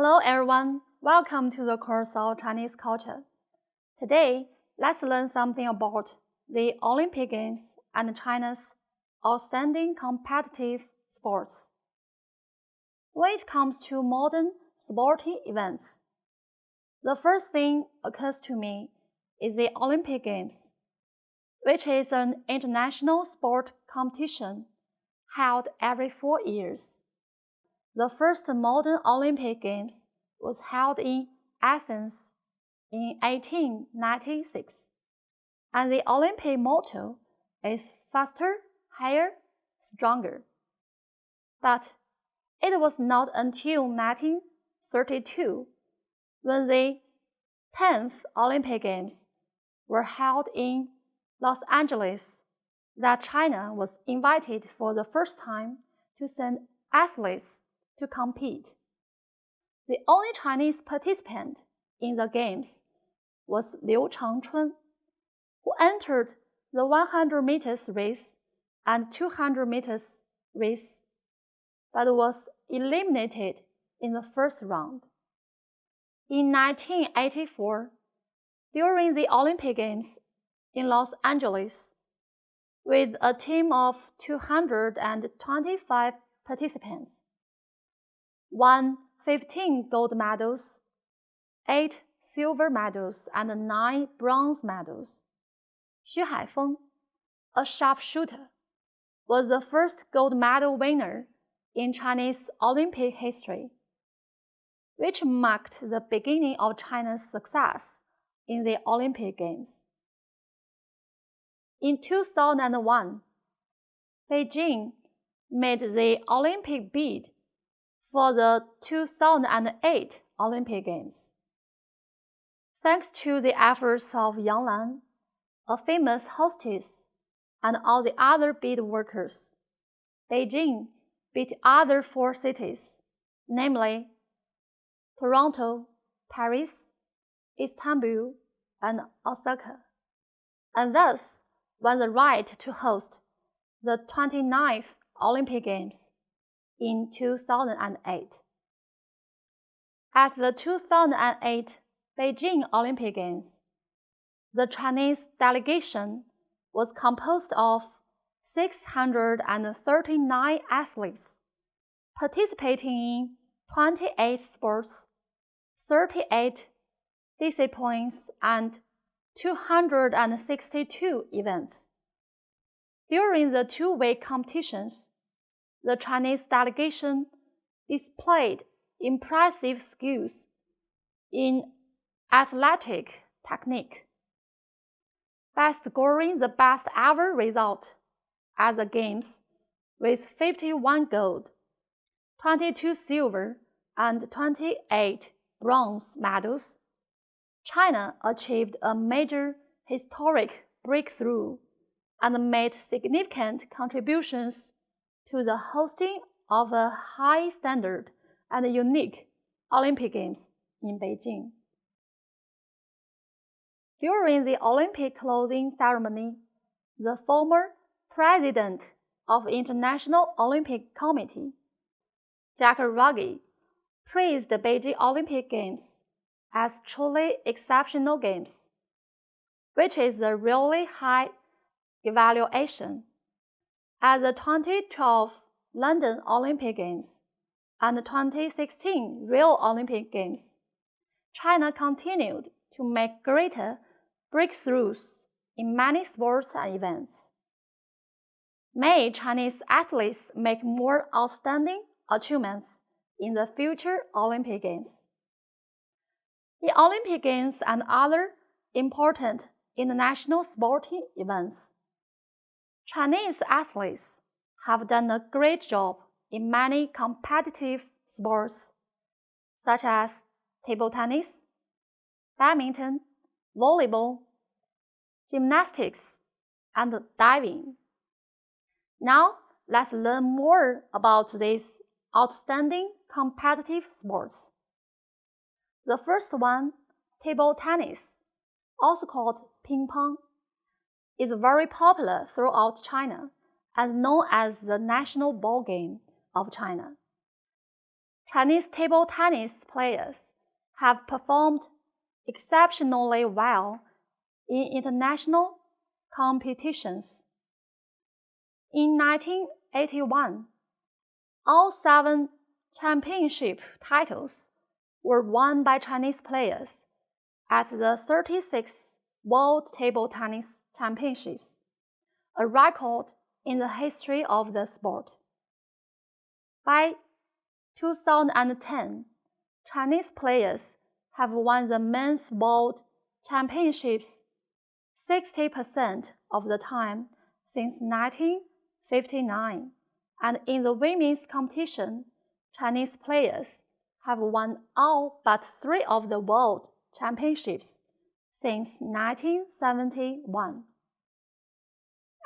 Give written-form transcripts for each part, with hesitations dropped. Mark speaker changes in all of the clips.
Speaker 1: Hello everyone, welcome to the course of Chinese culture. Today, let's learn something about the Olympic Games and China's outstanding competitive sports. When it comes to modern sporting events, the first thing occurs to me is the Olympic Games, which is an international sport competition held every 4 years. The first modern Olympic Games was held in Athens in 1896, and the Olympic motto is faster, higher, stronger. But it was not until 1932, when the 10th Olympic Games were held in Los Angeles, that China was invited for the first time to send athletes to compete. The only Chinese participant in the Games was Liu Changchun, who entered the 100 meters race and 200 meters race, but was eliminated in the first round. In 1984, during the Olympic Games in Los Angeles, with a team of 225 participants, won 15 gold medals, 8 silver medals, and 9 bronze medals. Xu Haifeng, a sharpshooter, was the first gold medal winner in Chinese Olympic history, which marked the beginning of China's success in the Olympic Games. In 2001, Beijing made the Olympic bid for the 2008 Olympic Games. Thanks to the efforts of Yang Lan, a famous hostess, and all the other bid workers, Beijing beat other 4 cities, namely Toronto, Paris, Istanbul, and Osaka, and thus won the right to host the 29th Olympic Games in 2008. At the 2008 Beijing Olympic Games, the Chinese delegation was composed of 639 athletes participating in 28 sports, 38 disciplines, and 262 events. During the 2-week competitions, the Chinese delegation displayed impressive skills in athletic technique by scoring the best ever result at the Games with 51 gold, 22 silver, and 28 bronze medals. China achieved a major historic breakthrough and made significant contributions to the hosting of a high standard and unique Olympic Games in Beijing. During the Olympic closing ceremony, the former president of the International Olympic Committee, Jack Ruggie, praised the Beijing Olympic Games as truly exceptional games, which is a really high evaluation. At the 2012 London Olympic Games and the 2016 Rio Olympic Games, China continued to make greater breakthroughs in many sports and events. May Chinese athletes make more outstanding achievements in the future Olympic Games. The Olympic Games and other important international sporting events, Chinese athletes have done a great job in many competitive sports, such as table tennis, badminton, volleyball, gymnastics, and diving. Now, let's learn more about these outstanding competitive sports. The first one, table tennis, also called ping pong, is very popular throughout China and known as the national ball game of China. Chinese table tennis players have performed exceptionally well in international competitions. In 1981, all 7 championship titles were won by Chinese players at the 36th World Table Tennis Championships, a record in the history of the sport. By 2010, Chinese players have won the men's world championships 60% of the time since 1959, and in the women's competition, Chinese players have won all but 3 of the world championships since 1971.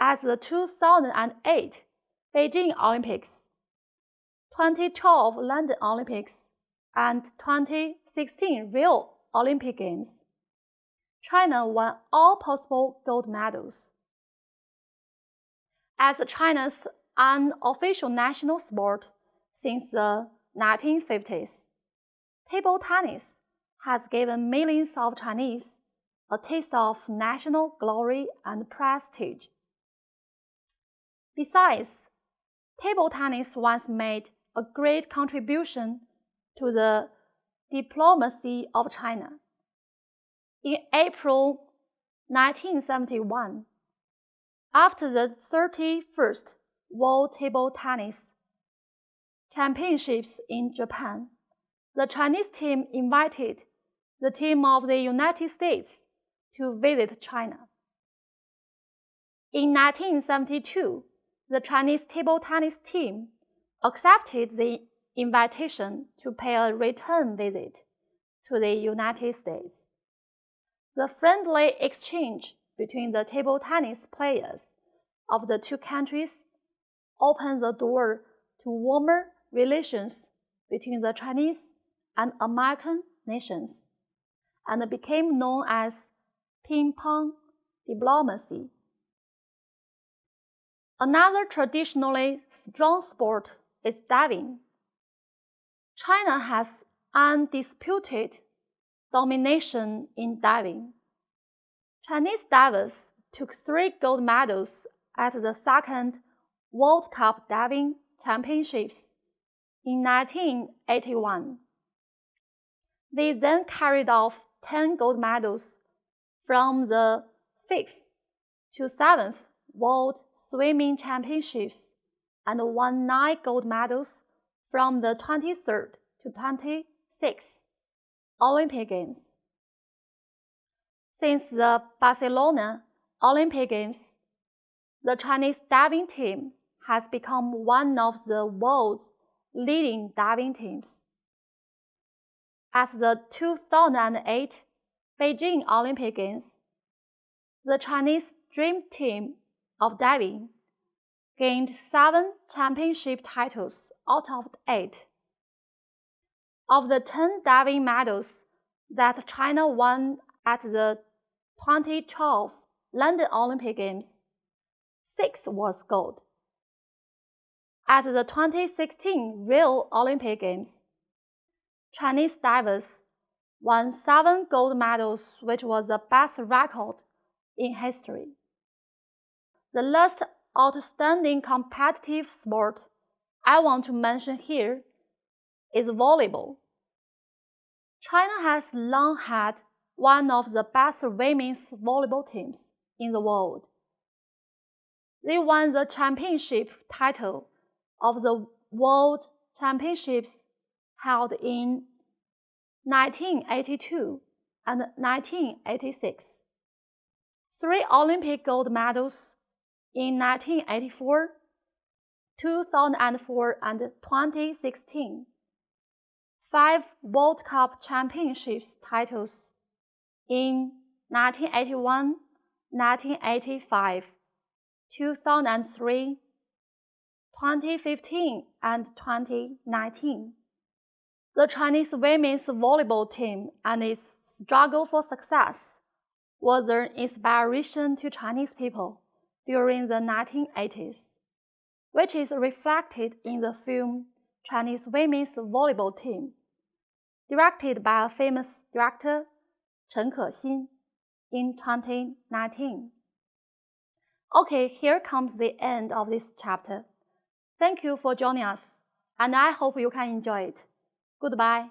Speaker 1: At the 2008 Beijing Olympics, 2012 London Olympics, and 2016 Rio Olympic Games, China won all possible gold medals. As China's unofficial national sport since the 1950s, table tennis has given millions of Chinese a taste of national glory and prestige. Besides, table tennis once made a great contribution to the diplomacy of China. In April 1971, after the 31st World Table Tennis Championships in Japan, the Chinese team invited the team of the United States to visit China. In 1972, the Chinese table tennis team accepted the invitation to pay a return visit to the United States. The friendly exchange between the table tennis players of the 2 countries opened the door to warmer relations between the Chinese and American nations, and became known as ping-pong diplomacy. Another traditionally strong sport is diving. China has undisputed domination in diving. Chinese divers took 3 gold medals at the 2nd World Cup Diving Championships in 1981. They then carried off 10 gold medals from the 5th to 7th World Swimming Championships and won 9 gold medals from the 23rd to 26th Olympic Games. Since the Barcelona Olympic Games, the Chinese diving team has become one of the world's leading diving teams. At the 2008 Beijing Olympic Games, the Chinese Dream Team of diving gained 7 championship titles out of 8. Of the 10 diving medals that China won at the 2012 London Olympic Games, 6 was gold. At the 2016 Rio Olympic Games, Chinese divers won 7 gold medals, which was the best record in history. The last outstanding competitive sport I want to mention here is volleyball. China has long had one of the best women's volleyball teams in the world. They won the championship title of the World Championships held in 1982 and 1986. 3 Olympic gold medals in 1984, 2004, and 2016. 5 World Cup Championships titles in 1981, 1985, 2003, 2015, and 2019. The Chinese women's volleyball team and its struggle for success was an inspiration to Chinese people during the 1980s, which is reflected in the film Chinese women's volleyball team, directed by a famous director, Chen Kexin, in 2019. Okay, here comes the end of this chapter. Thank you for joining us, and I hope you can enjoy it. Goodbye.